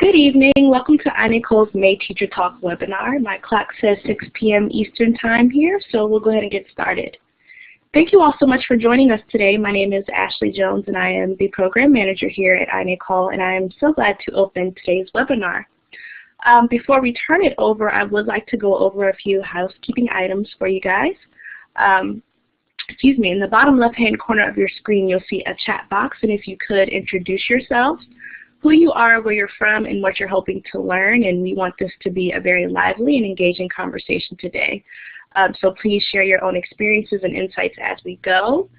Good evening. Welcome to iNicole's May Teacher Talk webinar. My clock says 6 p.m. Eastern Time here, so we'll go ahead and get started. Thank you all so much for joining us today. My name is Ashley Jones, and I am the Program Manager here at iNicole, and I am so glad to open today's webinar. Before we turn it over, I would like to go over a few housekeeping items for you guys. In the bottom left-hand corner of your screen, you'll see a chat box, and if you could introduce yourselves, who you are, where you're from, and what you're hoping to learn, and we want this to be a very lively and engaging conversation today. So please share your own experiences and insights as we go.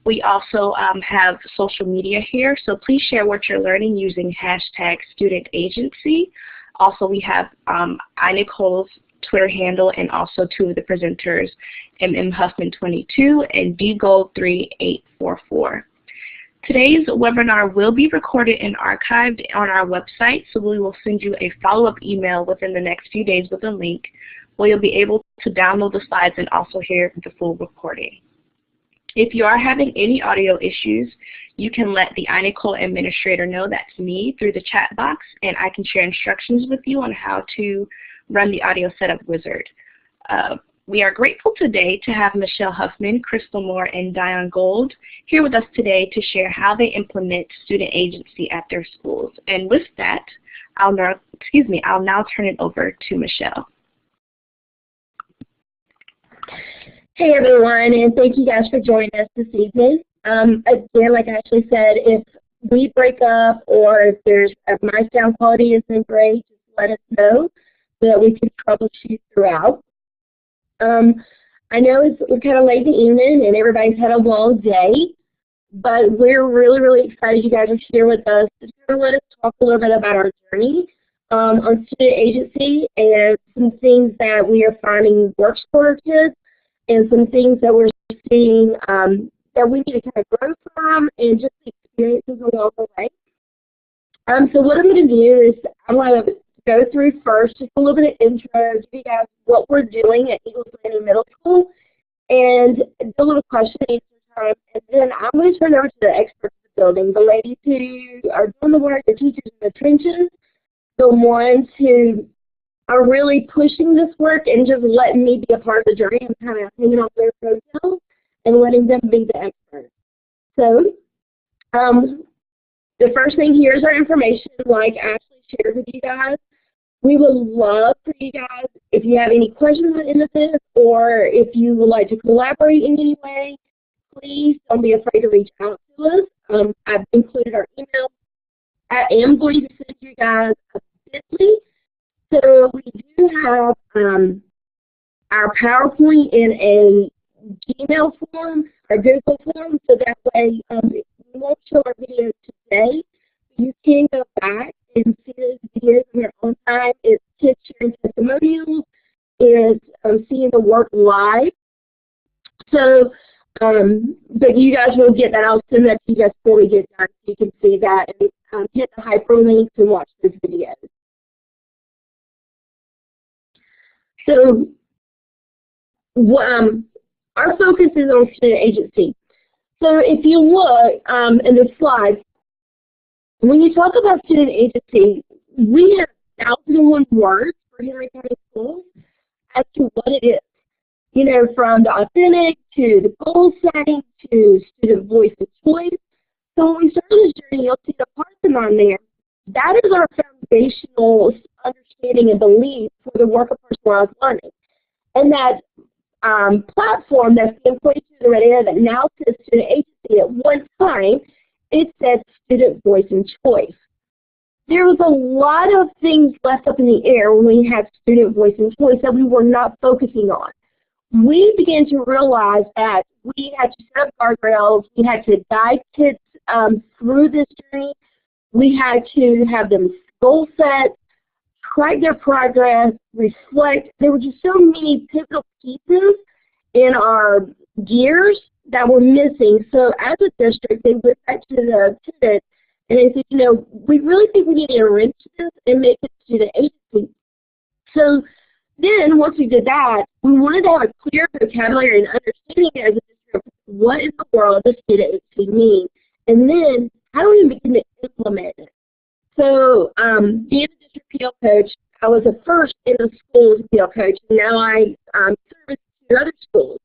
We also have social media here, so please share what you're learning using #StudentAgency. Also, we have iNicole's Twitter handle and also two of the presenters, Huffman22 and dgold3844. Today's webinar will be recorded and archived on our website, so we will send you a follow-up email within the next few days with a link where you'll be able to download the slides and also hear the full recording. If you are having any audio issues, you can let the iNicole administrator know, that's me, through the chat box, and I can share instructions with you on how to run the audio setup wizard. We are grateful today to have Michelle Huffman, Crystal Moore, and Dion Gold here with us today to share how they implement student agency at their schools. And with that, I'll now turn it over to Michelle. Hey everyone, and thank you guys for joining us this evening. Again, like Ashley said, if we break up or if my sound quality isn't great, just let us know so that we can troubleshoot throughout. I know we're kind of late in the evening and everybody's had a long day, but we're really excited you guys are here with us. Just going to let us talk a little bit about our journey on student agency and some things that we are finding works for our kids and some things that we're seeing that we need to kind of grow from and just the experiences along the way. So what I'm going to do is I'm going to go through first just a little bit of intro, give you guys what we're doing at Eagles Landing Middle School, and a little question and answer time, and then I'm going to turn it over to the experts of the building, the ladies who are doing the work, the teachers in the trenches, the ones who are really pushing this work and just letting me be a part of the journey and kind of hanging on their coattails and letting them be the experts. So the first thing here is our information, like Ashley shared with you guys. We would love for you guys, if you have any questions at the end of this, or if you would like to collaborate in any way, please don't be afraid to reach out to us. I've included our email. I am going to send you guys a Bitly. So we do have our PowerPoint in a Gmail form or Google form, so that way we won't show our videos today. You can go back and see those videos on your own time. It's kids sharing testimonials. It's seeing the work live. So, but you guys will get that. I'll send that to you guys before we get done so you can see that and hit the hyperlinks and watch those videos. So, our focus is on student agency. So if you look in the slides, when you talk about student agency, we have 1,001 words for Henry County Schools as to what it is. You know, from the authentic to the goal setting to student voice and choice. So when we start this journey, you'll see the Parson on there. That is our foundational understanding and belief for the work of personalized learning. And that platform that's being pointed to the red area that now says student agency, at one time, it said student voice and choice. There was a lot of things left up in the air when we had student voice and choice that we were not focusing on. We began to realize that we had to set up guardrails, we had to guide kids through this journey, we had to have them goal set, track their progress, reflect. There were just so many pivotal pieces in our gears that were missing. So as a district, they went back to the tenant and they said, you know, we really think we need to enrich this and make it student agency. So then once we did that, we wanted to have a clear vocabulary and understanding as a district, what in the world does student agency mean? And then how do we begin to implement it? So being a district PL coach, I was the first in the school as a PL coach, and now I service to other schools.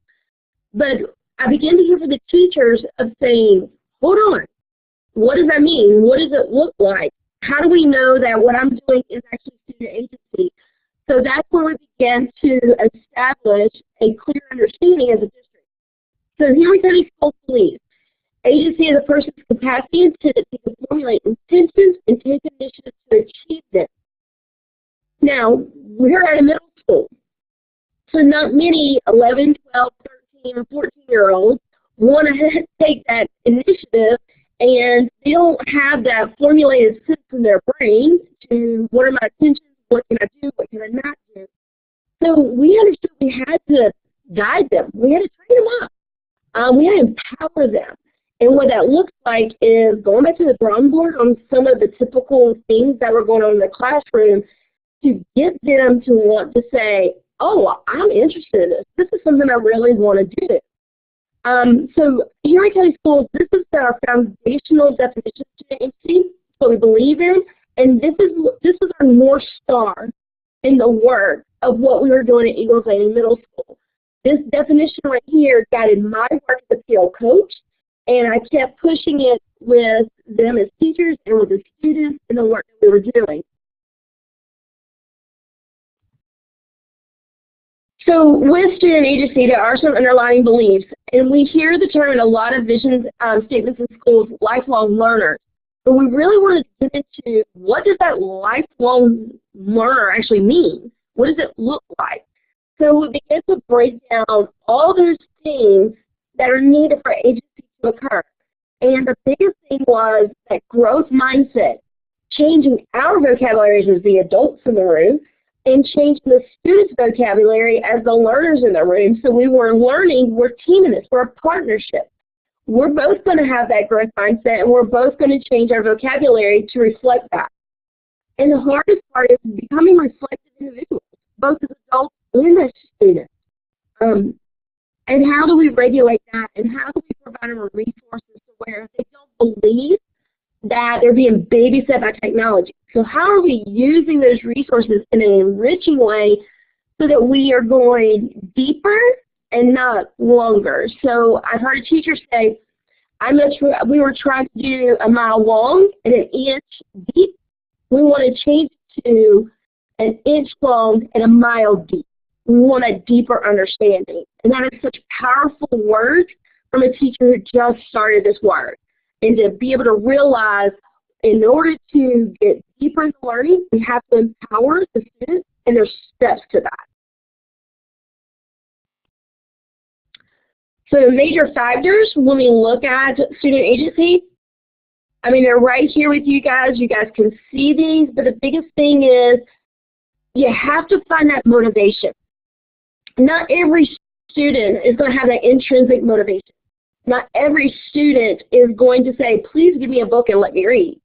But I began to hear from the teachers of saying, hold on, what does that mean? What does it look like? How do we know that what I'm doing is actually student agency? So that's where we began to establish a clear understanding as a district. So here we study schools believes. Agency is a person's capacity and tendency to formulate intentions and take initiative to achieve them. Now, we're at a middle school, so not many 11, 12, 13, or 14-year-olds want to take that initiative, and they don't have that formulated sense in their brain to what are my intentions, what can I do, what can I not do. So we understood we had to guide them. We had to train them up. We had to empower them. And what that looks like is going back to the drawing board on some of the typical things that were going on in the classroom to get them to want to say, oh, I'm interested in this. This is something I really want to do. So here at County Schools, this is our foundational definition of student agency, what we believe in, and this is our North Star in the work of what we were doing at Eagles Landing Middle School. This definition right here guided my work as a PL coach, and I kept pushing it with them as teachers and with the students in the work that we were doing. So with student agency, there are some underlying beliefs, and we hear the term in a lot of vision statements in schools, lifelong learners. But we really want to get into what does that lifelong learner actually mean? What does it look like? So we begin to break down all those things that are needed for agency to occur. And the biggest thing was that growth mindset, changing our vocabulary as the adults in the room, and changing the students' vocabulary as the learners in the room. So we were learning, we're teaming this, we're a partnership. We're both going to have that growth mindset, and we're both going to change our vocabulary to reflect that. And the hardest part is becoming reflective individuals, both as adults and as students. And how do we regulate that, and how do we provide them resources to where they don't believe that they're being babysat by technology? So how are we using those resources in an enriching way so that we are going deeper and not longer? So I've heard a teacher say, we were trying to do a mile long and an inch deep. We want to change it to an inch long and a mile deep. We want a deeper understanding. And that is such powerful words from a teacher who just started this work. And to be able to realize in order to get deeper into learning, we have to empower the students, and there's steps to that. So the major factors when we look at student agency, I mean, they're right here with you guys. You guys can see these, but the biggest thing is you have to find that motivation. Not every student is going to have that intrinsic motivation. Not every student is going to say, please give me a book and let me read.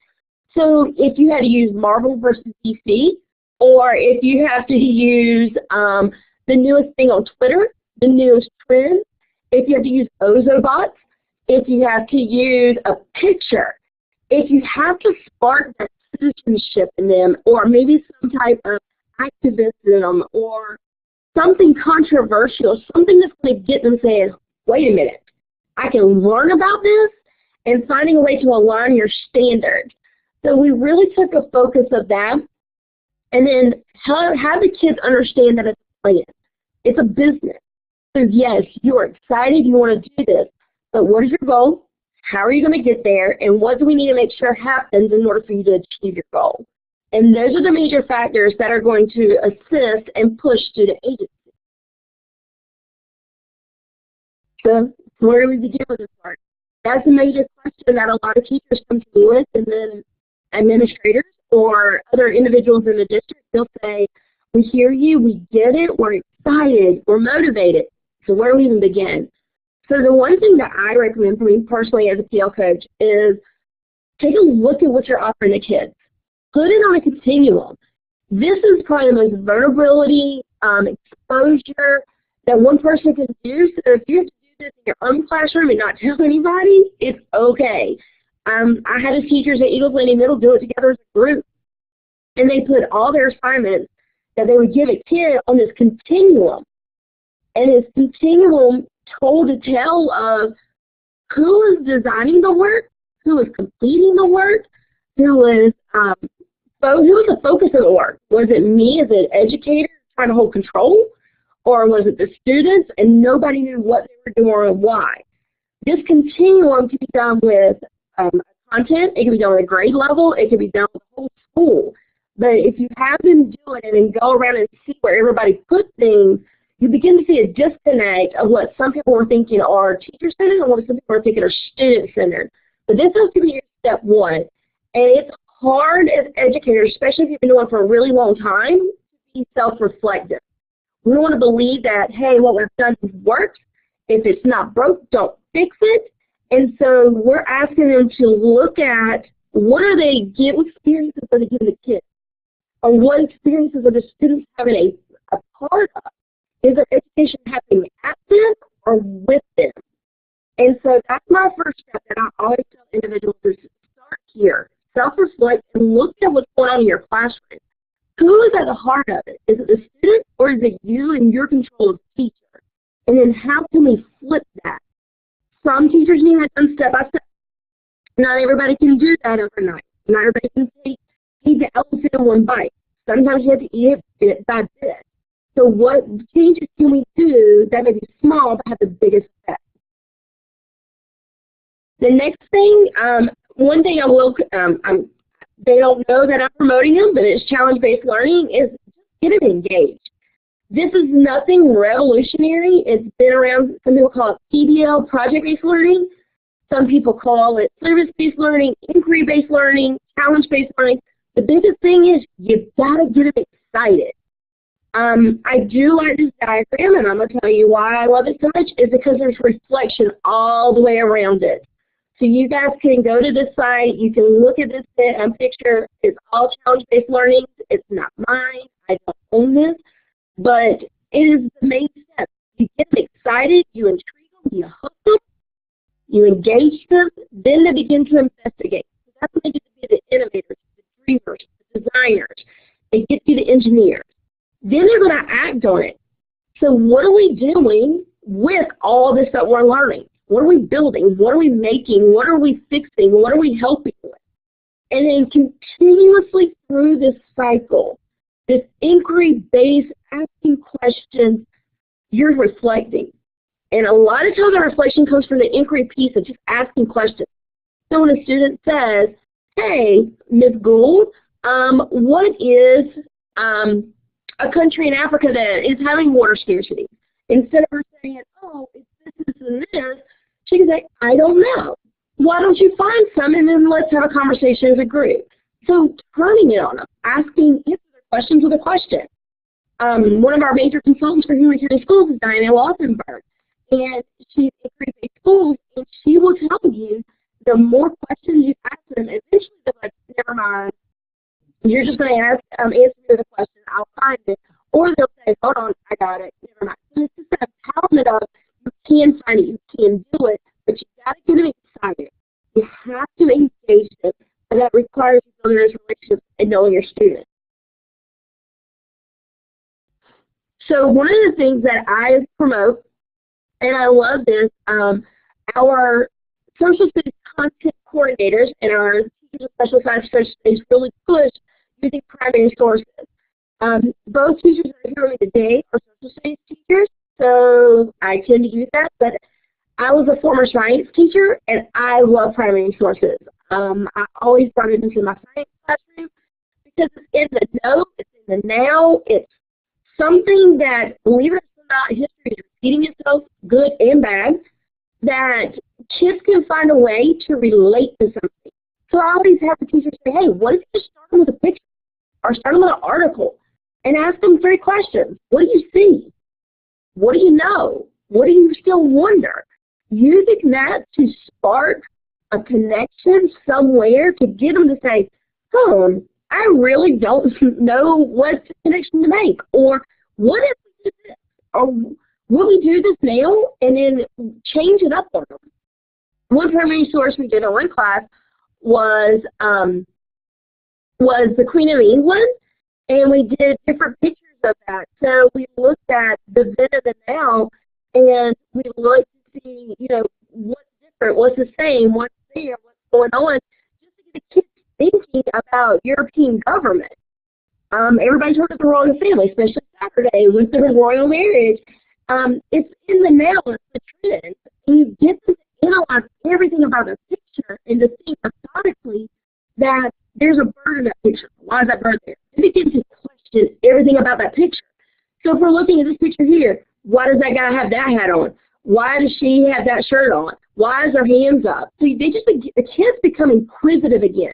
So if you had to use Marvel versus DC, or if you have to use the newest thing on Twitter, the newest trend, if you have to use Ozobots, if you have to use a picture, if you have to spark that citizenship in them, or maybe some type of activist in them, or something controversial, something that's going to get them saying, wait a minute, I can learn about this, and finding a way to align your standards. So we really took a focus of that, and then have the kids understand that it's a plan. It's a business. So yes, you're excited, you want to do this, but what is your goal? How are you going to get there? And what do we need to make sure happens in order for you to achieve your goal? And those are the major factors that are going to assist and push student agency. So where do we begin with this part? That's a major question that a lot of teachers come to me with, and then administrators or other individuals in the district, they'll say, we hear you, we get it, we're excited, we're motivated. So where do we even begin? So the one thing that I recommend for me personally as a PL coach is take a look at what you're offering the kids. Put it on a continuum. This is probably the most vulnerability, exposure that one person can do. So if you have to do this in your own classroom and not tell anybody, it's okay. I had the teachers at Eagles Landing Middle do it together as a group, and they put all their assignments that they would give a kid on this continuum. And this continuum told a tale of who was designing the work, who was completing the work, who was the focus of the work. Was it me as an educator trying to hold control, or was it the students and nobody knew what they were doing or why? This continuum can be done with content, it can be done at a grade level, it can be done with the whole school. But if you have them do it and then go around and see where everybody put things, you begin to see a disconnect of what some people were thinking are teacher-centered and what some people are thinking are student-centered. But this has to be your step one. And it's hard as educators, especially if you've been doing it for a really long time, to be self-reflective. We want to believe that, hey, what we've done works. If it's not broke, don't fix it. And so we're asking them to look at what experiences are they giving the kids? Or what experiences are the students having a part of? Is their education happening at them or with them? And so that's my first step that I always tell individuals is start here. Self-reflect and look at what's going on in your classroom. Who is at the heart of it? Is it the student or is it you and your control as teacher? And then how can we flip that? Some teachers need that done step by step. Not everybody can do that overnight. Not everybody can eat the elephant in one bite. Sometimes you have to eat it bit by bit. So what changes can we do that may be small but have the biggest effect? The next thing, one thing I will, they don't know that I'm promoting them, but it's challenge-based learning, is get them engaged. This is nothing revolutionary. It's been around, some people call it PBL, project-based learning. Some people call it service-based learning, inquiry-based learning, challenge-based learning. The biggest thing is you've got to get them excited. I do like this diagram, and I'm going to tell you why I love it so much, is because there's reflection all the way around it. So you guys can go to this site, you can look at this picture. It's all challenge-based learning. It's not mine. I don't own this. But it is the main step. You get them excited, you intrigue them, you hook them, you engage them, then they begin to investigate. So that's when they get to be the innovators, the dreamers, the designers. They get to be the engineers. Then they're going to act on it. So what are we doing with all this that we're learning? What are we building? What are we making? What are we fixing? What are we helping with? And then continuously through this cycle, this inquiry-based asking questions, you're reflecting. And a lot of times the reflection comes from the inquiry piece of just asking questions. So when a student says, hey, Ms. Gould, what is a country in Africa that is having water scarcity? Instead of her saying, oh, it's this, and this, she can say, I don't know. Why don't you find some, and then let's have a conversation as a group. So turning it on them, asking questions with a question. One of our major consultants for humanitarian schools is Diana Waltenberg, and she's in inquiry-based schools, and she will tell you the more questions you ask them, eventually they're like, never mind. You're just going to answer the question, I'll find it. Or they'll say, hold on, I got it, never mind. So it's just an empowerment of you can find it, you can do it, but you got to get them excited. You have to engage them, and that requires you building those relationships and knowing your students. So one of the things that I promote, and I love this, our social studies content coordinators and our teachers of special science studies really push using primary sources. Both teachers that are here with me today are social studies teachers, so I tend to use that, but I was a former science teacher, and I love primary sources. I always brought it into my science classroom because it's in the know, it's in the now, it's something that, believe it or not, history is repeating itself, good and bad, that kids can find a way to relate to something. So I always have the teachers say, hey, what if you start with a picture or start with an article and ask them 3 questions. What do you see? What do you know? What do you still wonder? Using that to spark a connection somewhere to get them to say, oh, I really don't know what connection to make. Or what if we do this? Or will we do this now and then change it up on them? One primary source we did in one class was the Queen of England, and we did different pictures of that. So we looked at the then and the now, and we looked to see, you know, what's different, what's the same, what's there, what's going on, just to get the kids thinking about European government. Everybody's heard of the royal family, especially Saturday with the royal marriage. It's in the now, it's the trend. And you get to analyze everything about a picture and to see methodically that there's a bird in that picture. Why is that bird there? And it begins to question everything about that picture. So if we're looking at this picture here, why does that guy have that hat on? Why does she have that shirt on? Why is her hands up? So they just, the kids become inquisitive again.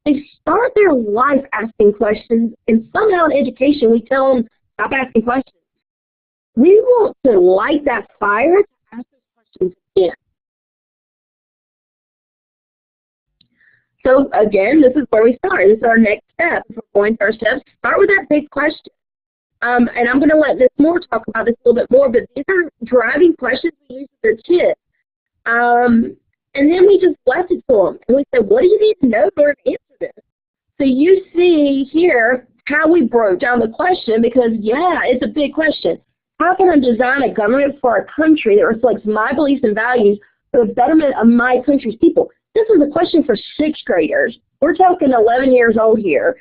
They start their life asking questions, and somehow in education we tell them, stop asking questions. We want to light that fire to ask those questions again. So again, this is where we start. This is our next step. If we're going to our steps, start with that big question. And I'm going to let Ms. Moore talk about this a little bit more, but these are driving questions we use with their kids. And then we just left it to them. And we said, what do you need to know in order to answer this? So you see here how we broke down the question because, yeah, it's a big question. How can I design a government for a country that reflects my beliefs and values for the betterment of my country's people? This is a question for 6th graders. We're talking 11 years old here.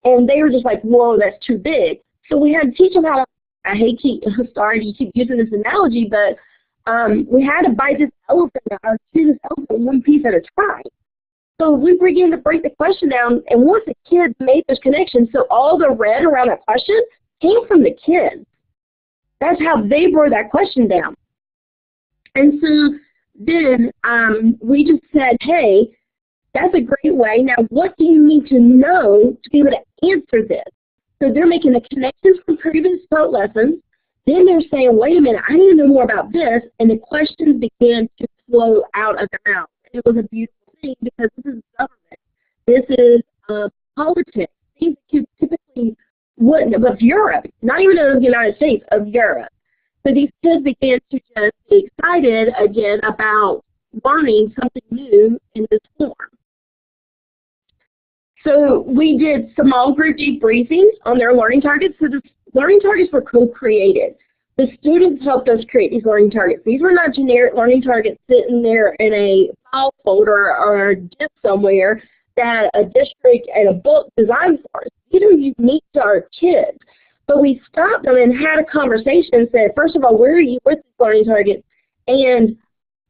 And they were just like, whoa, that's too big. So we had to teach them how to, sorry to keep using this analogy, but we had to bite this elephant or chew this elephant one piece at a time. So we began to break the question down, and once the kids made those connections, so all the red around that question came from the kids. That's how they broke that question down. And so then we just said, hey, that's a great way. Now, what do you need to know to be able to answer this? So they're making the connections from previous thought lessons. Then they're saying, wait a minute, I need to know more about this. And the questions began to flow out of their mouth. It was a beautiful thing because this is government. This is politics. Things that you typically wouldn't, of Europe, not even of the United States, of Europe. So these kids began to just be excited again about learning something new in this form. So we did small group debriefings on their learning targets. So the learning targets were co-created. The students helped us create these learning targets. These were not generic learning targets sitting there in a file folder or a disk somewhere that a district and a book designed for us. These are unique to our kids. But we stopped them and had a conversation and said, first of all, where are you with these learning targets? And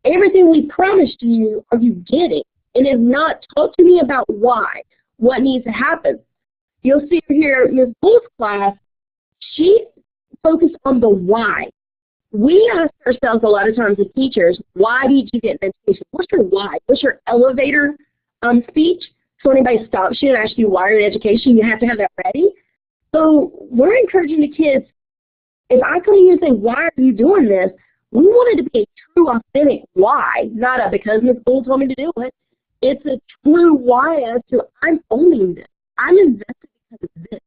everything we promised you, are you getting? And if not, talk to me about why. What needs to happen? You'll see here, Ms. Bull's class, she focused on the why. We ask ourselves a lot of times as teachers, why did you get an education? What's your why? What's your elevator speech? So anybody stops you and asks you why you're in education, you have to have that ready. So we're encouraging the kids, if I come to you and say, why are you doing this? We want it to be a true, authentic why, not a because Ms. Bull told me to do it. It's a true why as to I'm owning this. I'm invested because of this.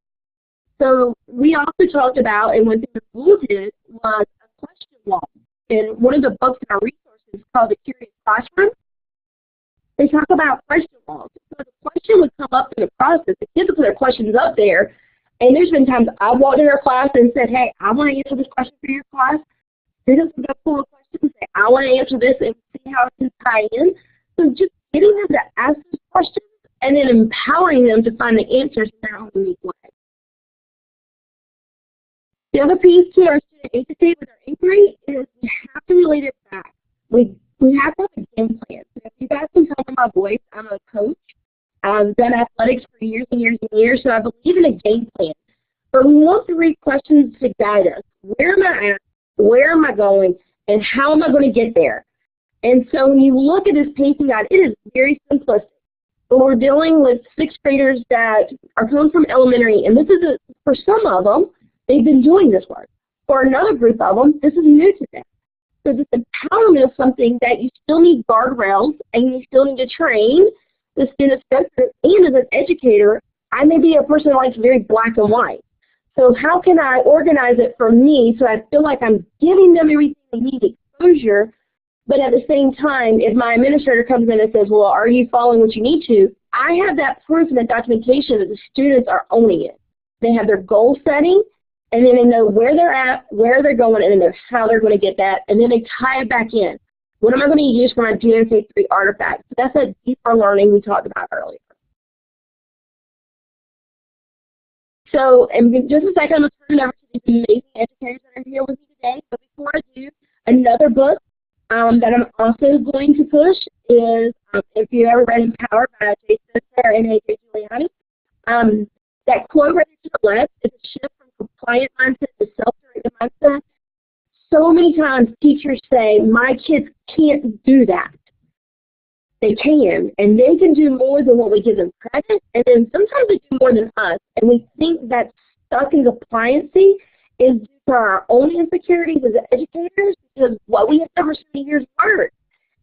So we also talked about, and one thing the school did was a question wall. And one of the books in our resources is called The Curious Classroom. They talk about question walls. So the question would come up in the process. The kids would put their questions up there. And there's been times I've walked in their class and said, hey, I want to answer this question for your class. Students would go pull a question and say, I want to answer this and see how it can tie in. So just getting them to ask those questions and then empowering them to find the answers in their own unique way. The other piece to our student agency with our inquiry is we have to relate it back. We have to have a game plan. So if you guys can tell from my voice, I'm a coach. I've done athletics for years and years and years, so I believe in a game plan. But we want to read questions to guide us. Where am I at? Where am I going? And how am I going to get there? And so when you look at this pacing guide, it is very simplistic. But we're dealing with 6th graders that are coming from elementary, and this is, for some of them, they've been doing this work. For another group of them, this is new to them. So this empowerment is something that you still need guardrails, and you still need to train the students. And as an educator, I may be a person that likes very black and white. So how can I organize it for me so I feel like I'm giving them everything they need, exposure, But at the same time, if my administrator comes in and says, well, are you following what you need to, I have that proof and that documentation that the students are owning it. They have their goal setting, and then they know where they're at, where they're going, and then they know how they're going to get that, and then they tie it back in. What am I going to use for my DSA 3 artifacts? That's that deeper learning we talked about earlier. So, in just a second, I'm going to turn it over to these amazing educators that are here with me today. But before I do, another book that I'm also going to push is, if you ever read Empowered by Jay Spencer and A.J. Giuliani, that quote right to the left is a shift from compliant mindset to self-directed mindset. So many times teachers say, my kids can't do that. They can, and they can do more than what we give them credit, and then sometimes they do more than us, and we think that stuck in compliancy is due to our own insecurities as educators, because what we have never seen years work.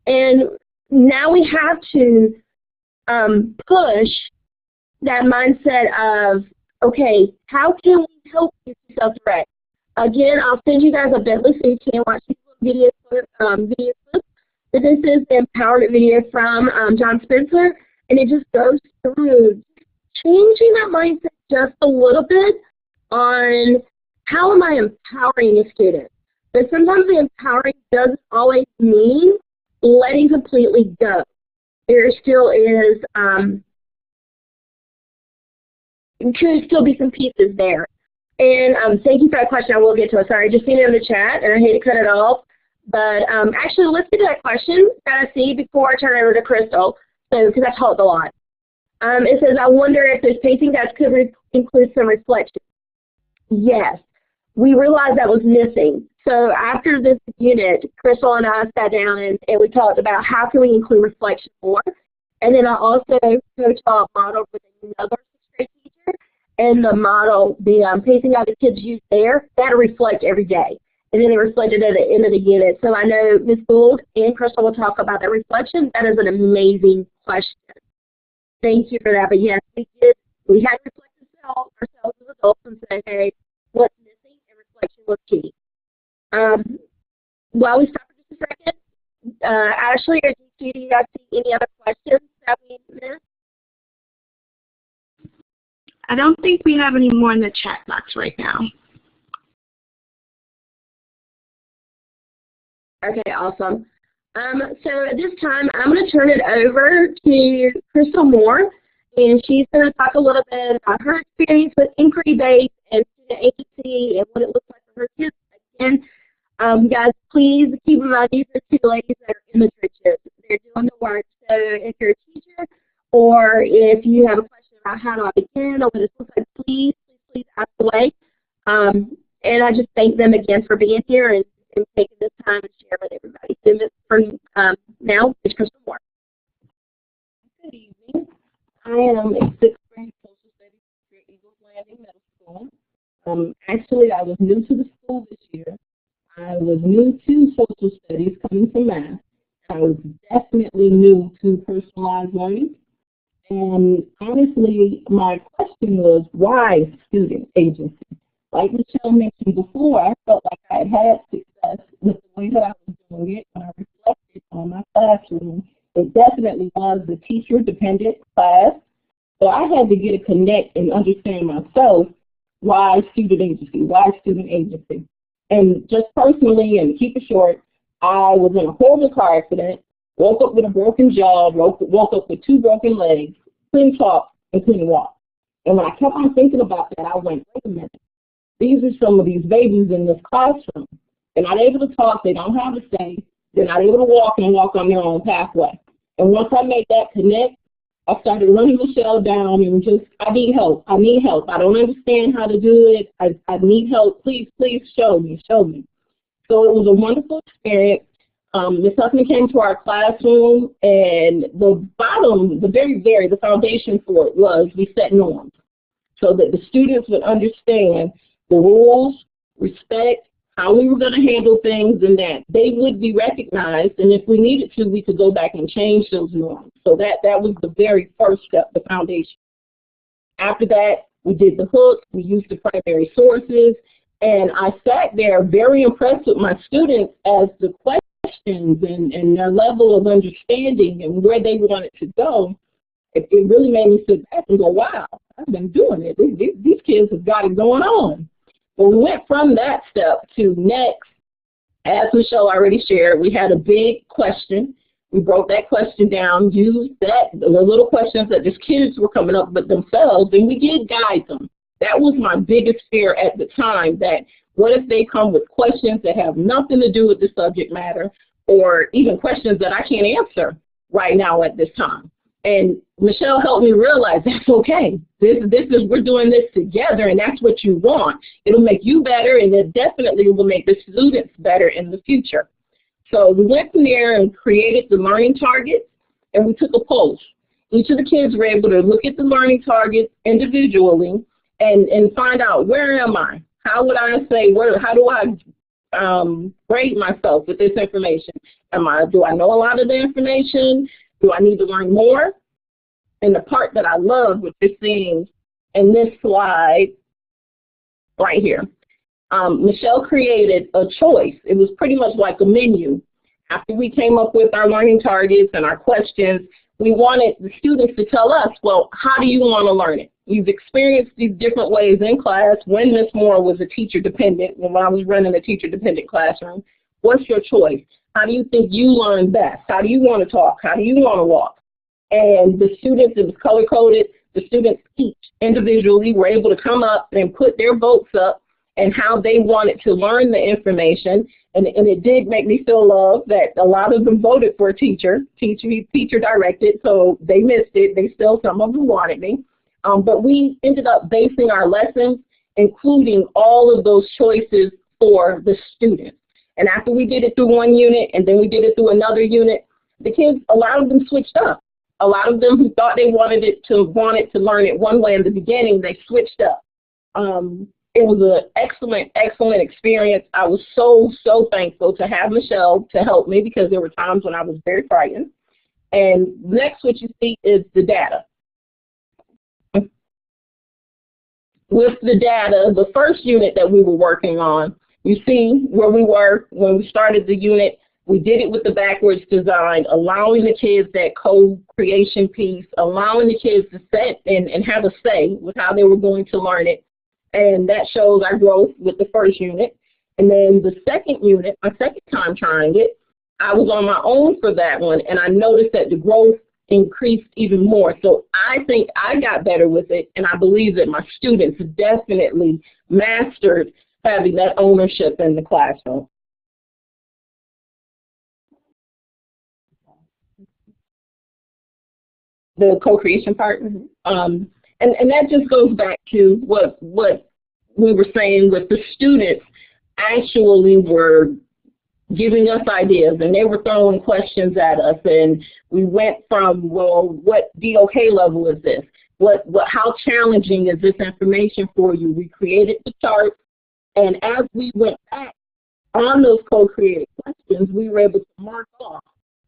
And now we have to push that mindset of, okay, how can we help you self-direct? Again, I'll send you guys a Bentley so you can watch these video clips. But this is the empowerment video from John Spencer, and it just goes through changing that mindset just a little bit on how am I empowering a student. But sometimes the empowering doesn't always mean letting completely go. There still is, could still be some pieces there. And thank you for that question. I will get to it. Sorry, I just seen it in the chat, and I hate to cut it off. But actually, let's get to that question that I see before I turn it over to Crystal, because I talked a lot. It says, I wonder if those pacing guides could include some reflection. Yes, we realized that was missing. So after this unit, Crystal and I sat down and we talked about how can we include reflection more. And then I also coached a model with another sixth grade teacher, and the model, the pacing guide the kids use there, that'll reflect every day. And then it reflected at the end of the unit. So I know Ms. Gould and Crystal will talk about that reflection. That is an amazing question. Thank you for that. But yes, we had to reflect ourselves as adults and say, hey, what's missing? And reflection was key. While we stop for just a second, Ashley or DT, do you guys see any other questions that we missed? I don't think we have any more in the chat box right now. Okay, awesome. So at this time, I'm going to turn it over to Crystal Moore, and she's going to talk a little bit about her experience with inquiry-based and student agency and what it looks like for her kids. Again, guys, please keep in mind these are two ladies that are in the trenches. They're doing the work. So if you're a teacher or if you have a question about how do I begin or what it looks like, please ask away. And I just thank them again for being here and taking this time to share with everybody. So for now, it's Crystal Moore. Good evening. I am a sixth grade social studies teacher at Eagles Landing Middle School. Actually, I was new to the school this year. I was new to social studies coming from math. I was definitely new to personalized learning. And honestly, my question was, why student agency? Like Michelle mentioned before, I felt like I had success with the way that I was doing it. When I reflected on my classroom, it definitely was the teacher-dependent class. So I had to get a connect and understand myself, why student agency, why student agency. And just personally, and keep it short, I was in a horrible car accident, woke up with a broken jaw, woke up with 2 broken legs, couldn't talk, and couldn't walk. And when I kept on thinking about that, I went, wait a minute. These are some of these babies in this classroom. They're not able to talk. They don't have a say. They're not able to walk and walk on their own pathway. And once I made that connect, I started running Michelle down and just, I need help. I need help. I don't understand how to do it. I need help. Please, please show me, show me. So it was a wonderful experience. Ms. Huffman came to our classroom, and the bottom, the foundation for it was we set norms so that the students would understand the rules, respect, how we were going to handle things, and that they would be recognized, and if we needed to, we could go back and change those norms. So that was the very first step, the foundation. After that, we did the hook, we used the primary sources, and I sat there very impressed with my students as the question questions and their level of understanding and where they wanted to go, it really made me sit back and go, wow, I've been doing it. These kids have got it going on. Well, we went from that step to next, as Michelle already shared, we had a big question. We broke that question down, used the little questions that these kids were coming up with themselves, and we did guide them. That was my biggest fear at the time, that what if they come with questions that have nothing to do with the subject matter, or even questions that I can't answer right now at this time. And Michelle helped me realize that's okay. We're doing this together, and that's what you want. It'll make you better, and it definitely will make the students better in the future. So we went from there and created the learning targets, and we took a poll. Each of the kids were able to look at the learning targets individually and find out, where am I? How would I say, how do I grade myself with this information? Do I know a lot of the information? Do I need to learn more? And the part that I love with this thing in this slide right here, Michelle created a choice. It was pretty much like a menu. After we came up with our learning targets and our questions, we wanted the students to tell us, well, how do you want to learn it? You've experienced these different ways in class when Miss Moore was a teacher-dependent, when I was running a teacher-dependent classroom. What's your choice? How do you think you learn best? How do you want to talk? How do you want to walk? And the students, it was color-coded, the students each individually were able to come up and put their votes up and how they wanted to learn the information. And it did make me feel loved that a lot of them voted for a teacher directed, so they missed it. Some of them wanted me. But we ended up basing our lessons, including all of those choices for the students. And after we did it through one unit and then we did it through another unit, the kids, a lot of them switched up. A lot of them who thought they wanted to learn it one way in the beginning, they switched up. It was an excellent, excellent experience. I was so, so thankful to have Michelle to help me, because there were times when I was very frightened. And next, what you see is the data. With the data, the first unit that we were working on, you see where we were when we started the unit. We did it with the backwards design, allowing the kids that co-creation piece, allowing the kids to set and have a say with how they were going to learn it. And that shows our growth with the first unit. And then the second unit, my second time trying it, I was on my own for that one, and I noticed that the growth increased even more. So I think I got better with it, and I believe that my students definitely mastered having that ownership in the classroom. The co-creation part. And that just goes back to what we were saying with the students actually were giving us ideas, and they were throwing questions at us, and we went from, well, what DOK level is this? How challenging is this information for you? We created the chart, and as we went back on those co-created questions, we were able to mark off.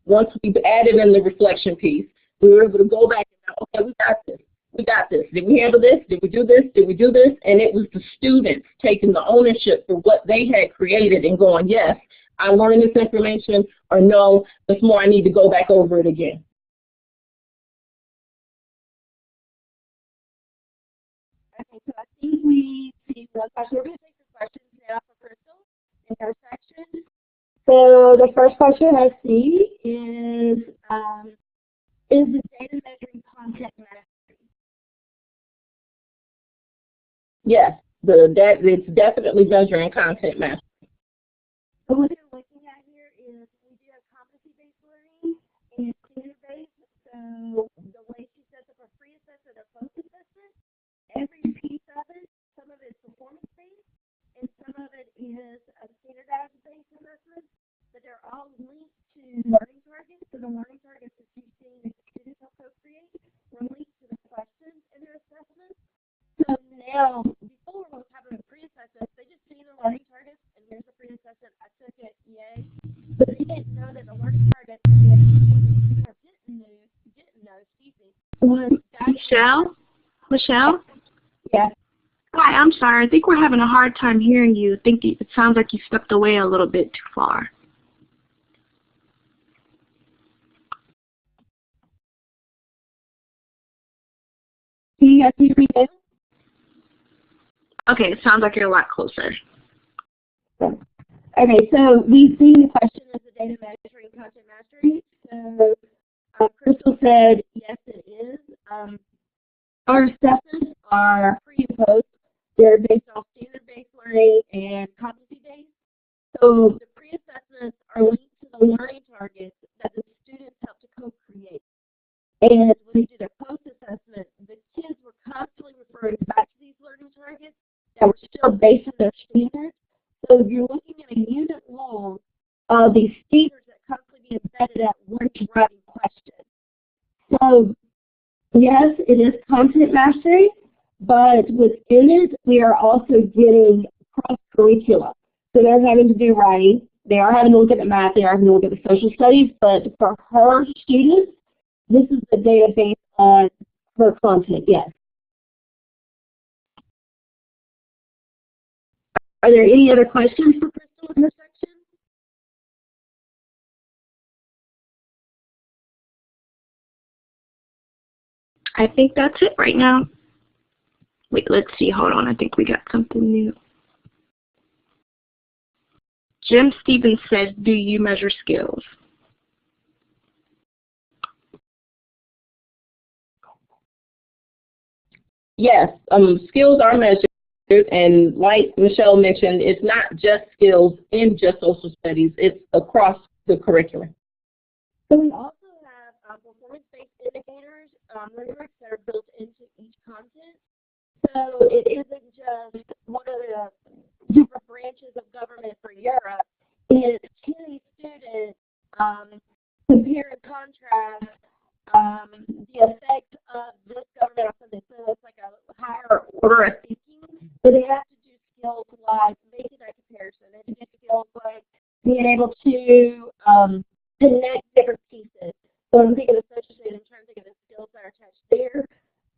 Once we added in the reflection piece, we were able to go back and go, okay, we got this. We got this. Did we handle this? Did we do this? Did we do this? And it was the students taking the ownership for what they had created and going, yes, I learned this information, or no, there's more, I need to go back over it again. Okay, so I think we see one question. We're going to take the questions now for Crystal in her section. So the first question I see is the data measuring content mastery? Yes, it's definitely measuring content mastery. So what they're looking at here is we do have competency-based learning and standard-based. So the way she sets up a free assessment or post-assessment, every piece of it, some of it is performance-based, and some of it is a standardized-based assessment, but they're all linked to learning targets. So the learning targets that you've seen that the students will co-create were linked to the questions in their assessment. So now, before we was having a pre-assessment, they just see the learning targets, and here's the pre-assessment. I took it, yay. But they didn't know that the learning targets that the student didn't know, was Michelle? Yeah. Hi, I'm sorry. I think we're having a hard time hearing you. I think it sounds like you stepped away a little bit too far. Can you guys hear me now? Okay, it sounds like you're a lot closer. Okay, so we see the question as the data measuring content mastery. So Crystal said, yes, it is. Our assessments are pre and post. They're based off standard-based learning and competency-based. So the pre-assessments are linked to the learning targets that the students help to co-create. And when they do their post-assessment, the kids were constantly referring back to these learning targets that were still based on their standards. So you're looking at a unit long of these standards that constantly be embedded at one driving question. So yes, it is content mastery, but within it, we are also getting cross-curriculum. So they're having to do writing. They are having to look at the math. They are having to look at the social studies. But for her students, this is the data based on her content, yes. Are there any other questions for Crystal in this section? I think that's it right now. Wait, let's see. Hold on. I think we got something new. Jim Stevens says, do you measure skills? Yes, skills are measured, and like Michelle mentioned, it's not just skills in just social studies, it's across the curriculum. So we also have performance-based indicators, rubrics that are built into each content. So it isn't just one of the different branches of government for Europe. It's can these students compare and contrast the effect of this government on something. So it's like a higher order of thinking. So they have to do skills like making that comparison. They have to do skills like being able to connect different pieces. So I'm thinking of social studies, I'm trying to think of the skills that are attached there.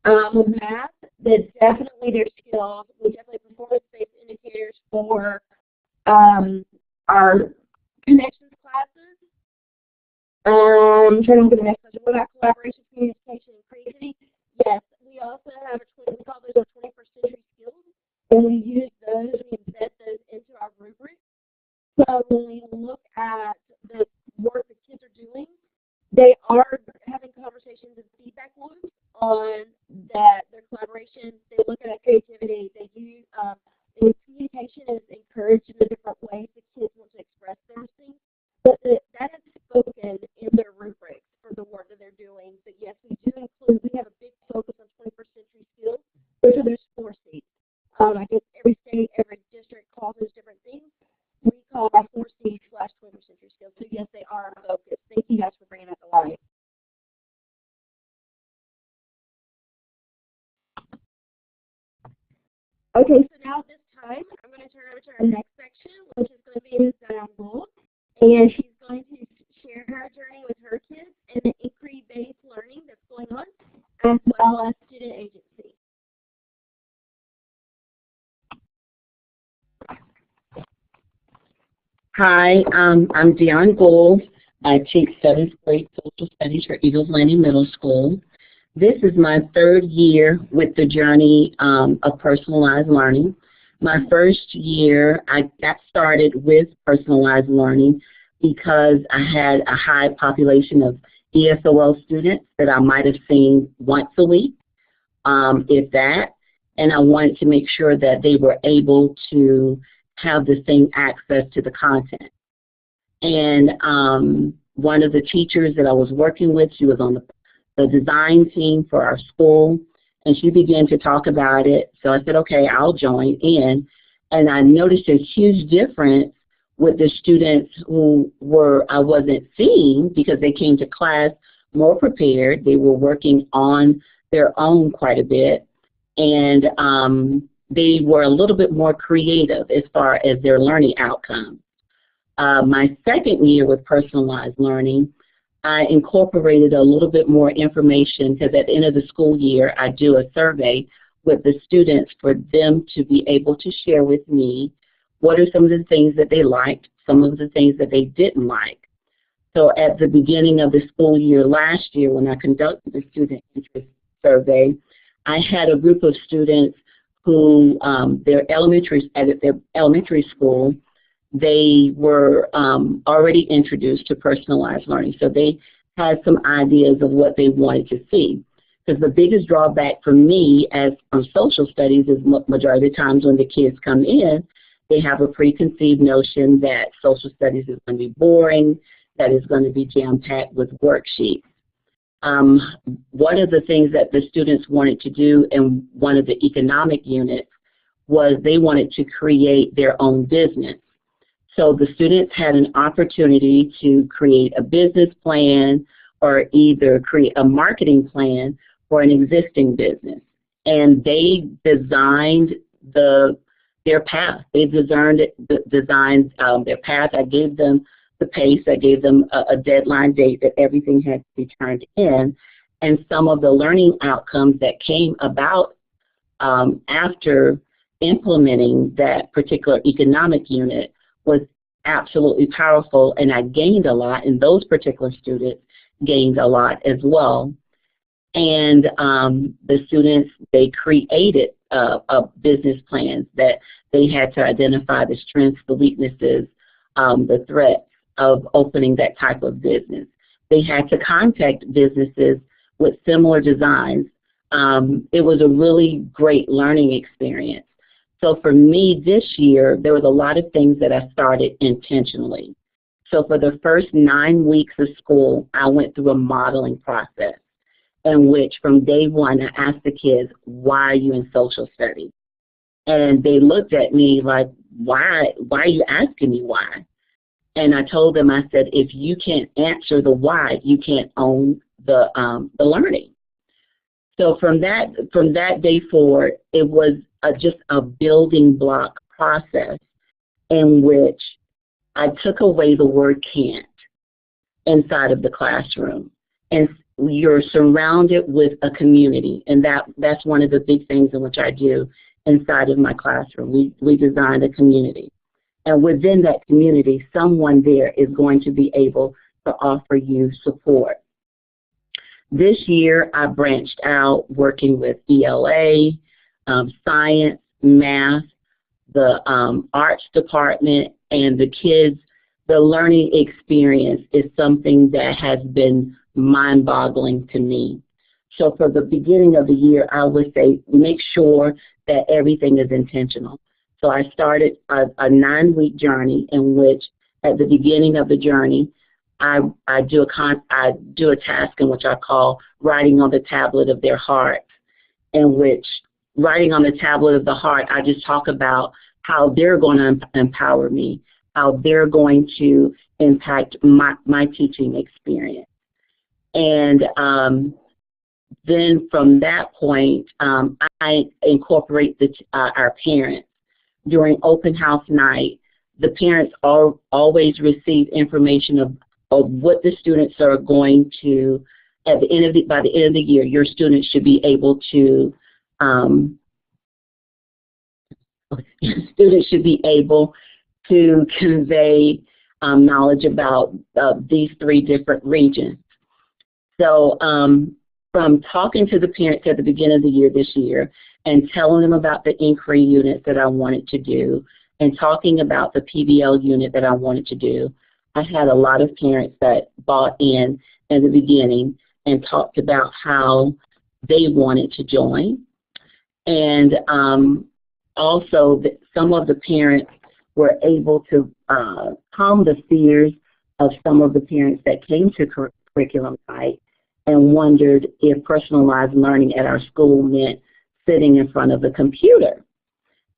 With math, that's definitely their skills. We definitely have performance-based indicators for our connections classes. I'm trying to look at the next question. What about collaboration, communication, and creativity? Yes, we also have we call those our 21st century skills, and we use those, we embed those into our rubric. So when we look at the work the kids are doing, they are having conversations and feedback loops on that their collaboration. They look at creativity. They use communication is encouraged in the different ways the kids want to express those things. But that is spoken in their rubrics for the work that they're doing. But yes, we do include. We have a big focus on 21st century skills. Those are those 4 C's. I guess every state, every district calls those different things. We call our 4 C's / 21st century skills. So yes, they are a focus. Thank you guys for bringing that to life. Okay, so now at this time, I'm going to turn over to our next section, which is going to be Ms. Diane Gould, and she's going to share her journey with her kids and the inquiry-based learning that's going on, as well as student agency. Hi, I'm Dion Gould. I teach 7th grade social studies for Eagles Landing Middle School. This is my 3rd year with the journey of personalized learning. My first year, I got started with personalized learning because I had a high population of ESOL students that I might have seen once a week, if that, and I wanted to make sure that they were able to have the same access to the content. And one of the teachers that I was working with, she was on the design team for our school, and she began to talk about it. So I said, okay, I'll join in. And I noticed a huge difference with the students who I wasn't seeing because they came to class more prepared. They were working on their own quite a bit. And they were a little bit more creative as far as their learning outcomes. My second year with personalized learning, I incorporated a little bit more information because at the end of the school year, I do a survey with the students for them to be able to share with me what are some of the things that they liked, some of the things that they didn't like. So at the beginning of the school year last year, when I conducted the student interest survey, I had a group of students who at their elementary school, they were already introduced to personalized learning. So they had some ideas of what they wanted to see. Because the biggest drawback for me as from social studies is majority of the times when the kids come in, they have a preconceived notion that social studies is going to be boring, that it's going to be jam-packed with worksheets. One of the things that the students wanted to do in one of the economic units was they wanted to create their own business. So the students had an opportunity to create a business plan or either create a marketing plan for an existing business. And they designed their path. They designed their path. I gave them the pace. I gave them a deadline date that everything had to be turned in. And some of the learning outcomes that came about after implementing that particular economic unit was absolutely powerful, and I gained a lot, and those particular students gained a lot as well. And the students, they created business plans that they had to identify the strengths, the weaknesses, the threats of opening that type of business. They had to contact businesses with similar designs. It was a really great learning experience. So for me this year, there was a lot of things that I started intentionally. So for the first 9 weeks of school, I went through a modeling process in which from day one, I asked the kids, why are you in social studies? And they looked at me like, why are you asking me why? And I told them, I said, if you can't answer the why, you can't own the learning. So from that day forward, it was just a building block process in which I took away the word can't inside of the classroom. And you're surrounded with a community, and that's one of the big things in which I do inside of my classroom. We designed a community. And within that community, someone there is going to be able to offer you support. This year, I branched out working with ELA, science, math, the arts department, and the kids. The learning experience is something that has been mind-boggling to me. So for the beginning of the year, I would say make sure that everything is intentional. So I started a 9-week journey in which at the beginning of the journey, I do a task in which I call writing on the tablet of their heart, in which writing on the tablet of the heart, I just talk about how they're going to empower me, how they're going to impact my teaching experience. And then from that point, I incorporate our parents. During open house night, the parents always receive information of what the students are going to, by the end of the year, your students should be able to, convey knowledge about these 3 different regions. So from talking to the parents at the beginning of the year this year and telling them about the inquiry unit that I wanted to do and talking about the PBL unit that I wanted to do, I had a lot of parents that bought in the beginning and talked about how they wanted to join. And also some of the parents were able to calm the fears of some of the parents that came to curriculum night and wondered if personalized learning at our school meant sitting in front of the computer.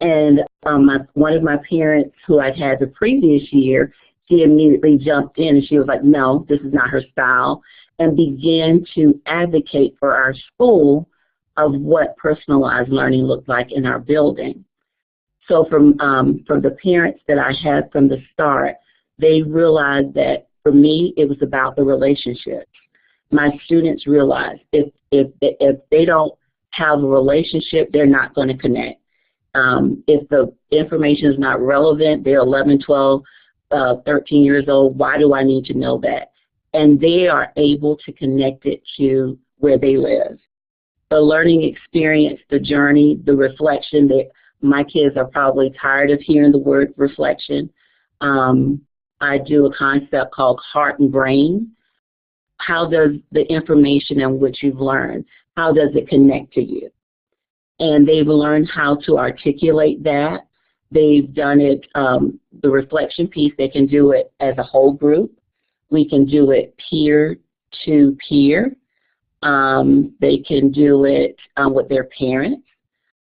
And one of my parents who I'd had the previous year, she immediately jumped in and she was like, no, this is not her style, and began to advocate for our school of what personalized learning looked like in our building. So from the parents that I had from the start, they realized that for me, it was about the relationships. My students realized if they don't have a relationship, they're not going to connect. If the information is not relevant, they're 11, 12, 13 years old, why do I need to know that? And they are able to connect it to where they live. the learning experience, the journey, the reflection. That my kids are probably tired of hearing the word reflection. I do a concept called heart and brain. How does the information in which you've learned, how does it connect to you? And they've learned how to articulate that. They've done it, the reflection piece, they can do it as a whole group. We can do it peer to peer. They can do it with their parents.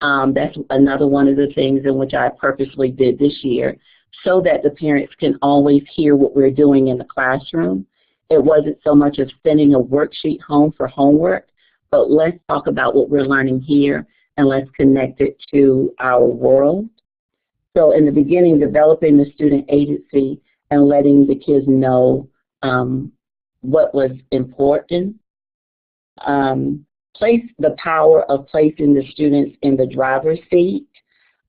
That's another one of the things in which I purposely did this year, so that the parents can always hear what we're doing in the classroom. It wasn't so much of sending a worksheet home for homework, but let's talk about what we're learning here and let's connect it to our world. So in the beginning, developing the student agency and letting the kids know what was important. The power of placing the students in the driver's seat.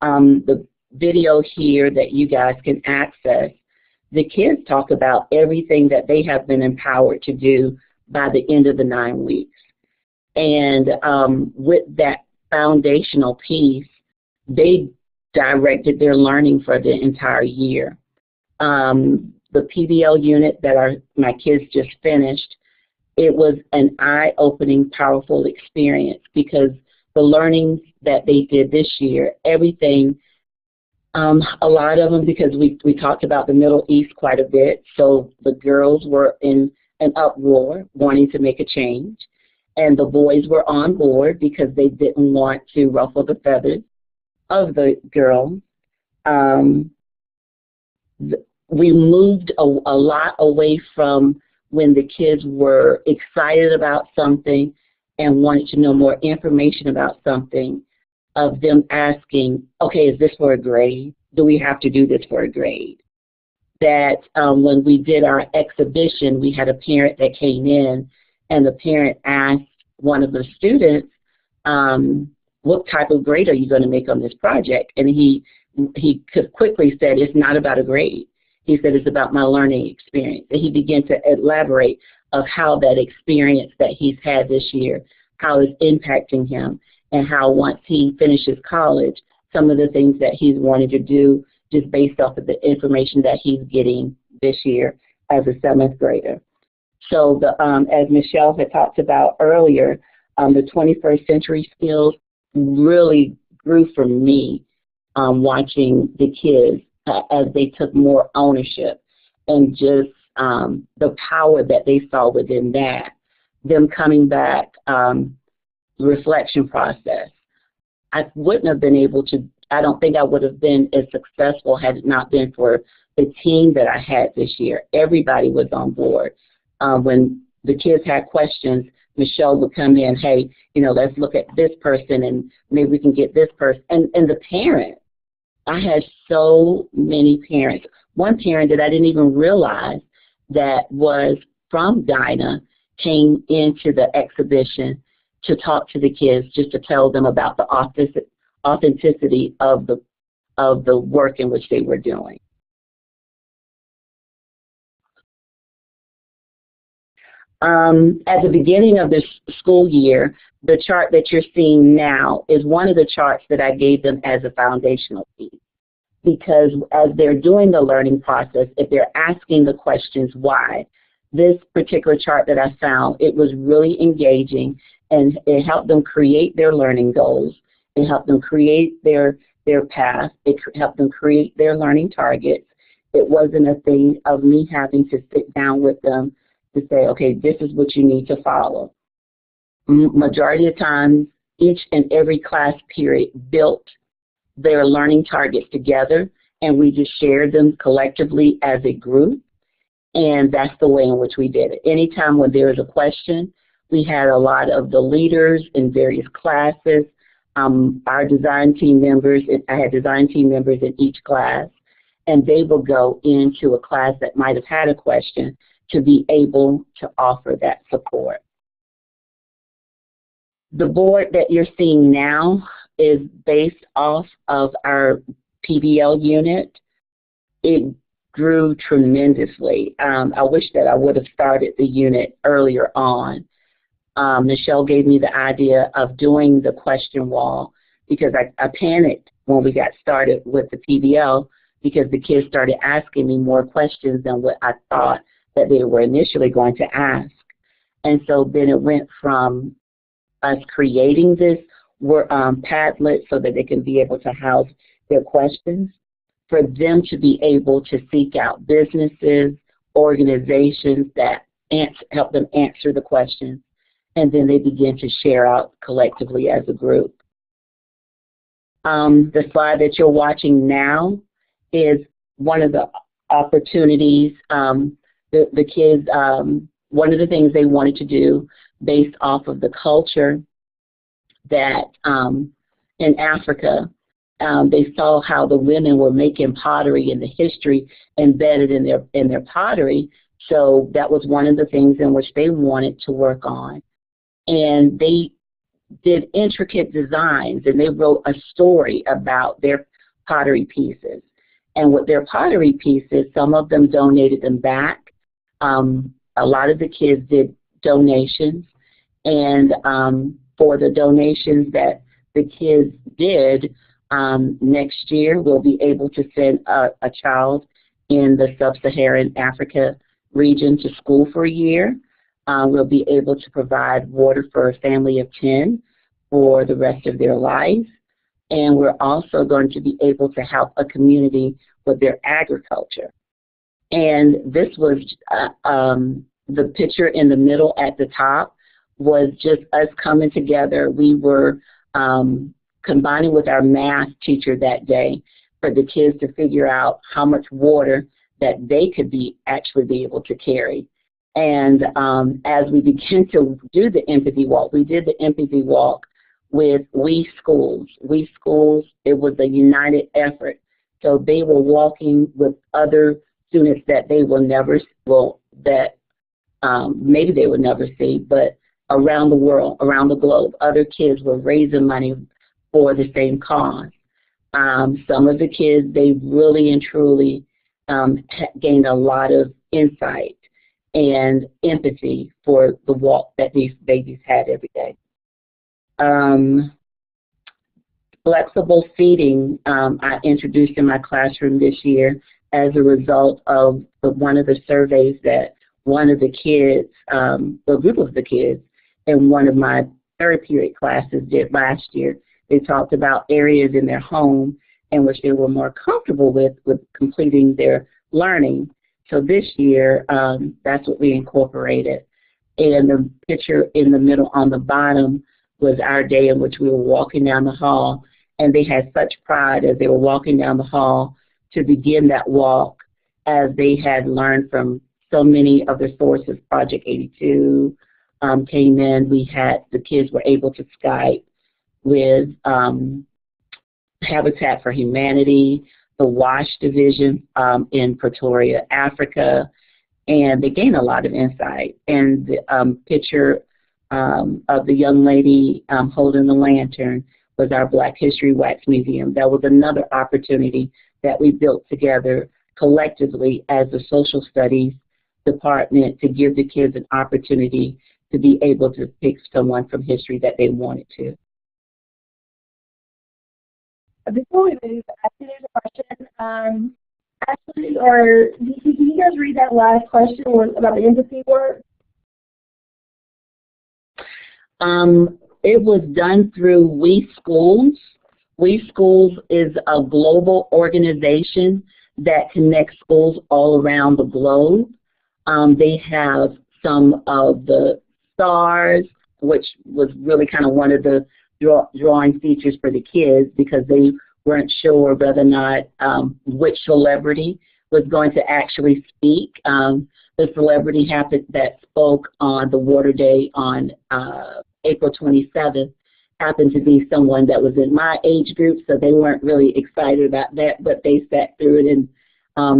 The video here that you guys can access, the kids talk about everything that they have been empowered to do by the end of the 9 weeks. And with that foundational piece, they directed their learning for the entire year. The PBL unit that my kids just finished, it was an eye-opening, powerful experience, because the learnings that they did this year, everything, a lot of them, because we talked about the Middle East quite a bit, so the girls were in an uproar wanting to make a change, and the boys were on board because they didn't want to ruffle the feathers of the girls. We moved a lot away from when the kids were excited about something and wanted to know more information about something, of them asking, okay, is this for a grade? Do we have to do this for a grade? That when we did our exhibition, we had a parent that came in, and the parent asked one of the students, what type of grade are you going to make on this project? And he quickly said, it's not about a grade. He said, it's about my learning experience. And he began to elaborate of how that experience that he's had this year, how it's impacting him, and how once he finishes college, some of the things that he's wanting to do just based off of the information that he's getting this year as a 7th grader. So as Michelle had talked about earlier, the 21st century skills really grew for me watching the kids as they took more ownership, and just the power that they saw within that, them coming back, the reflection process. I wouldn't have been able to, I don't think I would have been as successful had it not been for the team that I had this year. Everybody was on board. When the kids had questions, Michelle would come in, hey, let's look at this person and maybe we can get this person. And the parents, I had so many parents. One parent that I didn't even realize that was from Dinah came into the exhibition to talk to the kids, just to tell them about the authenticity of the work in which they were doing. At the beginning of this school year, the chart that you're seeing now is one of the charts that I gave them as a foundational piece. Because as they're doing the learning process, if they're asking the questions why, this particular chart that I found, it was really engaging, and it helped them create their learning goals. It helped them create their path. It helped them create their learning targets. It wasn't a thing of me having to sit down with them to say, okay, this is what you need to follow. Majority of times, each and every class period built their learning targets together, and we just shared them collectively as a group, and that's the way in which we did it. Anytime when there was a question, we had a lot of the leaders in various classes, our design team members, I had design team members in each class, and they will go into a class that might have had a question to be able to offer that support. The board that you're seeing now is based off of our PBL unit. It grew tremendously. I wish that I would have started the unit earlier on. Michelle gave me the idea of doing the question wall because I panicked when we got started with the PBL because the kids started asking me more questions than what I thought that they were initially going to ask. And so then it went from us creating this Padlet so that they can be able to house their questions, for them to be able to seek out businesses, organizations that help them answer the questions, and then they begin to share out collectively as a group. The slide that you're watching now is one of the opportunities. The kids, one of the things they wanted to do based off of the culture that in Africa, they saw how the women were making pottery and the history embedded in their pottery. So that was one of the things in which they wanted to work on. And they did intricate designs, and they wrote a story about their pottery pieces. And with their pottery pieces, some of them donated them back. A lot of the kids did donations, and for the donations that the kids did, next year we'll be able to send a child in the sub-Saharan Africa region to school for a year. We'll be able to provide water for a family of 10 for the rest of their life. And we're also going to be able to help a community with their agriculture. And this was the picture in the middle at the top was just us coming together. We were combining with our math teacher that day for the kids to figure out how much water that they could actually be able to carry. And as we begin to do the empathy walk, we did the empathy walk with We Schools. We Schools, it was a united effort. So they were walking with other students that they will never, maybe they would never see, but around the world, around the globe, other kids were raising money for the same cause. Some of the kids, they really and truly gained a lot of insight and empathy for the walk that these babies had every day. Flexible seating, I introduced in my classroom this year as a result of one of the surveys that one of the kids, a group of the kids in one of my third period classes did last year. They talked about areas in their home in which they were more comfortable with completing their learning. So this year, that's what we incorporated. And the picture in the middle on the bottom was our day in which we were walking down the hall, and they had such pride as they were walking down the hall to begin that walk, as they had learned from so many other sources. Project 82 came in. The kids were able to Skype with Habitat for Humanity, the WASH division in Pretoria, Africa, and they gained a lot of insight. And the picture of the young lady holding the lantern was our Black History Wax Museum. That was another opportunity that we built together collectively as a social studies department to give the kids an opportunity to be able to pick someone from history that they wanted to. Before we move, I see there's a question. Ashley or DC, can you guys read that last question about the empathy work? It was done through We Schools. We Schools is a global organization that connects schools all around the globe. They have some of the stars, which was really kind of one of the drawing features for the kids, because they weren't sure whether or not which celebrity was going to actually speak. The celebrity that spoke on the Water Day on April 27th happened to be someone that was in my age group, so they weren't really excited about that, but they sat through it, and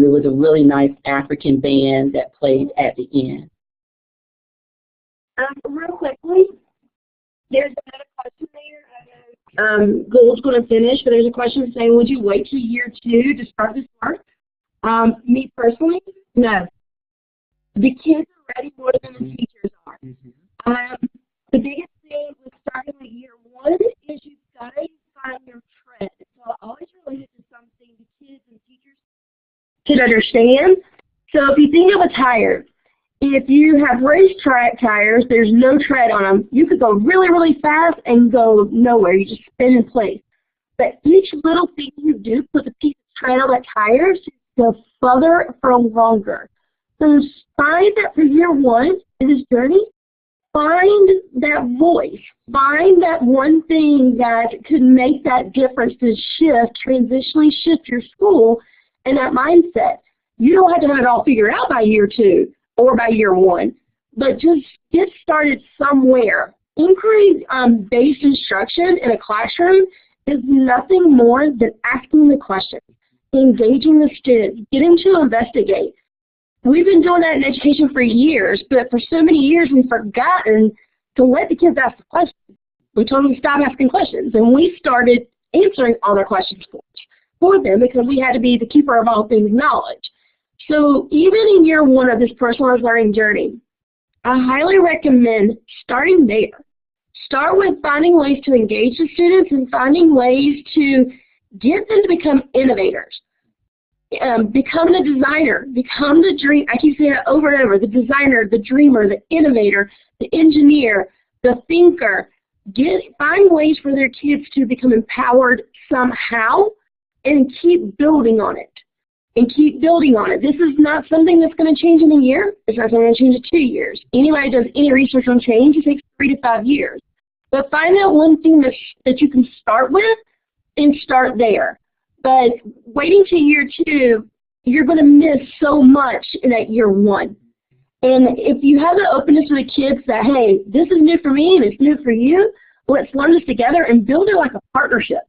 it was a really nice African band that played at the end. Real quickly, there's another question there. Goal's going to finish, but there's a question saying, would you wait till year 2 to start this work? Me personally, no. The kids are ready more than the teachers are. The biggest thing with starting with year one is you've got to find your trend. So I always relate it to something the kids and teachers should understand. So if you think of a tire, if you have racetrack tires, there's no tread on them. You could go really, really fast and go nowhere. You just spin in place. But each little thing you do puts a piece of tread on that tire to go further for longer. So find that for year one in this journey, find that voice. Find that one thing that could make that difference to transitionally shift your school and that mindset. You don't have to have it all figured out by year two or by year one, but just get started somewhere. Inquiry-based instruction in a classroom is nothing more than asking the questions, engaging the students, getting to investigate. We've been doing that in education for years, but for so many years we've forgotten to let the kids ask the questions. We told them to stop asking questions, and we started answering all their questions for them because we had to be the keeper of all things knowledge. So even in year one of this personalized learning journey, I highly recommend starting there. Start with finding ways to engage the students and finding ways to get them to become innovators. Become the designer, become the dream. I keep saying it over and over, the designer, the dreamer, the innovator, the engineer, the thinker. Find ways for their kids to become empowered somehow and keep building on it. This is not something that's going to change in a year. It's not going to change in 2 years. Anybody does any research on change, it takes 3 to 5 years. But find out one thing that you can start with and start there. But waiting to year two, you're going to miss so much in that year one. And if you have the openness to the kids that, hey, this is new for me and it's new for you, let's learn this together and build it like a partnership.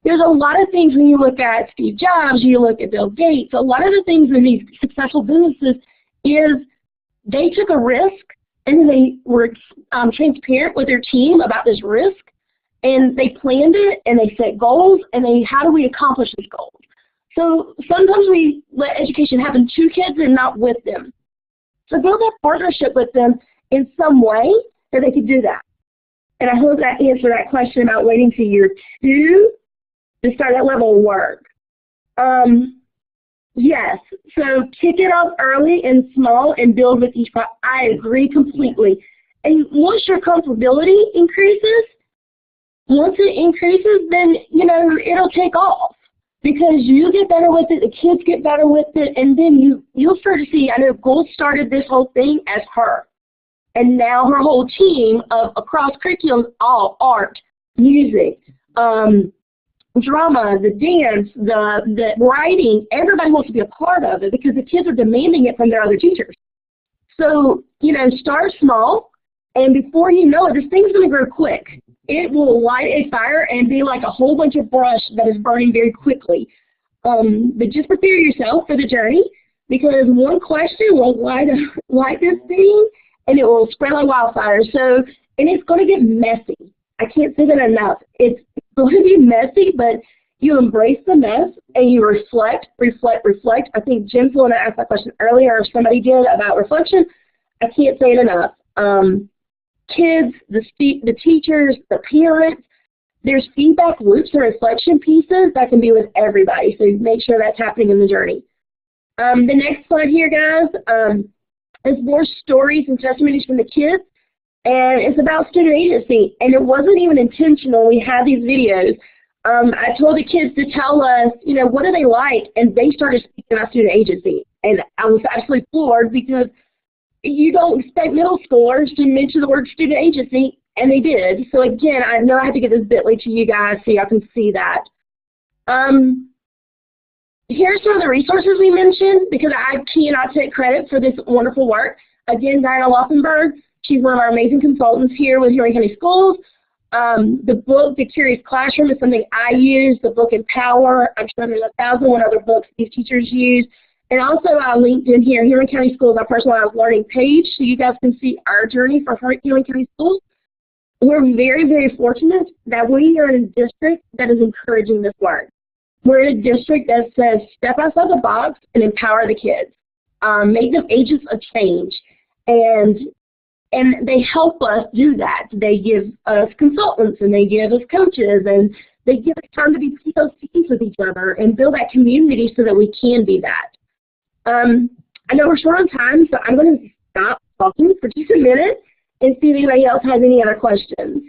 There's a lot of things when you look at Steve Jobs, you look at Bill Gates, a lot of the things in these successful businesses is they took a risk and they were transparent with their team about this risk, and they planned it and they set goals and how do we accomplish these goals. So sometimes we let education happen to kids and not with them. So build a partnership with them in some way that they could do that. And I hope that answered that question about waiting to year two to start that level of work. Yes, so kick it off early and small and build with each part. I agree completely. And once your comfortability increases, then, it'll take off because you get better with it, the kids get better with it, and then you'll start to see, I know Gould started this whole thing as her. And now her whole team of across curriculum, all art, music, drama, the dance, the writing, everybody wants to be a part of it because the kids are demanding it from their other teachers. So, start small, and before you know it, this thing's going to grow quick. It will light a fire and be like a whole bunch of brush that is burning very quickly. But just prepare yourself for the journey because one question will light this thing, and it will spread like wildfire. So, and it's going to get messy. I can't say that enough. It's going to be messy, but you embrace the mess and you reflect. I think Jim Flynn asked that question earlier, or somebody did, about reflection. I can't say it enough. Kids, the teachers, the parents, there's feedback loops and reflection pieces that can be with everybody, so make sure that's happening in the journey. The next slide here, guys, is more stories and testimonies from the kids. And it's about student agency, and it wasn't even intentional. We had these videos. I told the kids to tell us, what do they like, and they started speaking about student agency. And I was absolutely floored because you don't expect middle schoolers to mention the word student agency, and they did. So again, I know I have to get this bit.ly to you guys so y'all can see that. Here's some of the resources we mentioned because I cannot take credit for this wonderful work. Again, Diana Laufenberg. She's one of our amazing consultants here with Henry County Schools. The book, The Curious Classroom, is something I use. The book, Empower. I'm sure there's 1,001 other books these teachers use. And also I linked in here, Henry County Schools, our personalized learning page, so you guys can see our journey for Henry County Schools. We're very, very fortunate that we are in a district that is encouraging this work. We're in a district that says step outside the box and empower the kids. Make them agents of change. And And they help us do that. They give us consultants and they give us coaches and they give us time to be POCs with each other and build that community so that we can be that. I know we're short on time, so I'm going to stop talking for just a minute and see if anybody else has any other questions.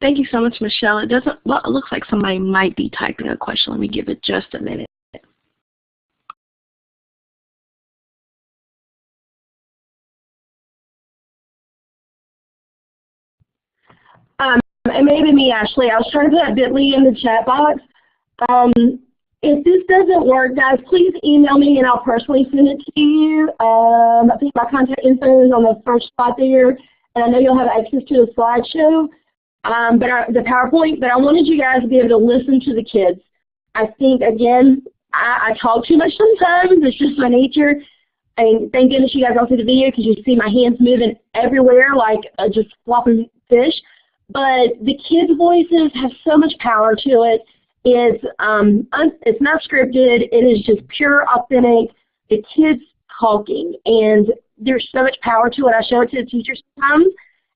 Thank you so much, Michelle. It doesn't, well, it looks like somebody might be typing a question. Let me give it just a minute. It may be me, Ashley. I was trying to put that bit.ly in the chat box. If this doesn't work, guys, please email me and I'll personally send it to you. I think my contact info is on the first spot there, and I know you'll have access to the slideshow, the PowerPoint, but I wanted you guys to be able to listen to the kids. I think, again, I talk too much sometimes. It's just my nature. And thank goodness you guys don't see the video because you see my hands moving everywhere like just flopping fish. But the kids' voices have so much power to it. It's not scripted. It is just pure, authentic. The kids talking, and there's so much power to it. I show it to the teachers sometimes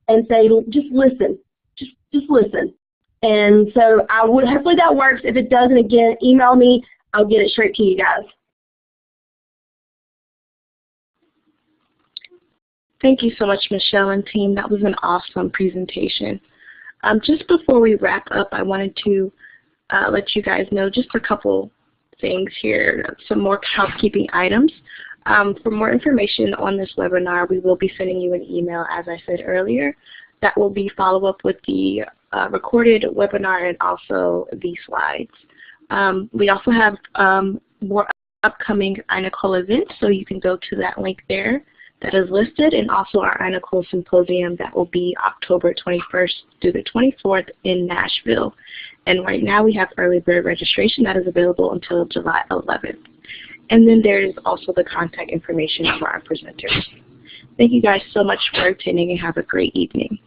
and say, just listen, just listen. And so I would hopefully that works. If it doesn't, again, email me. I'll get it straight to you guys. Thank you so much, Michelle and team. That was an awesome presentation. Just before we wrap up, I wanted to let you guys know just a couple things here, some more housekeeping items. For more information on this webinar, we will be sending you an email, as I said earlier. That will be follow-up with the recorded webinar and also the slides. We also have more upcoming INACOL events, so you can go to that link there that is listed, and also our INACOL Symposium that will be October 21st through the 24th in Nashville. And right now we have early bird registration that is available until July 11th. And then there is also the contact information for our presenters. Thank you guys so much for attending and have a great evening.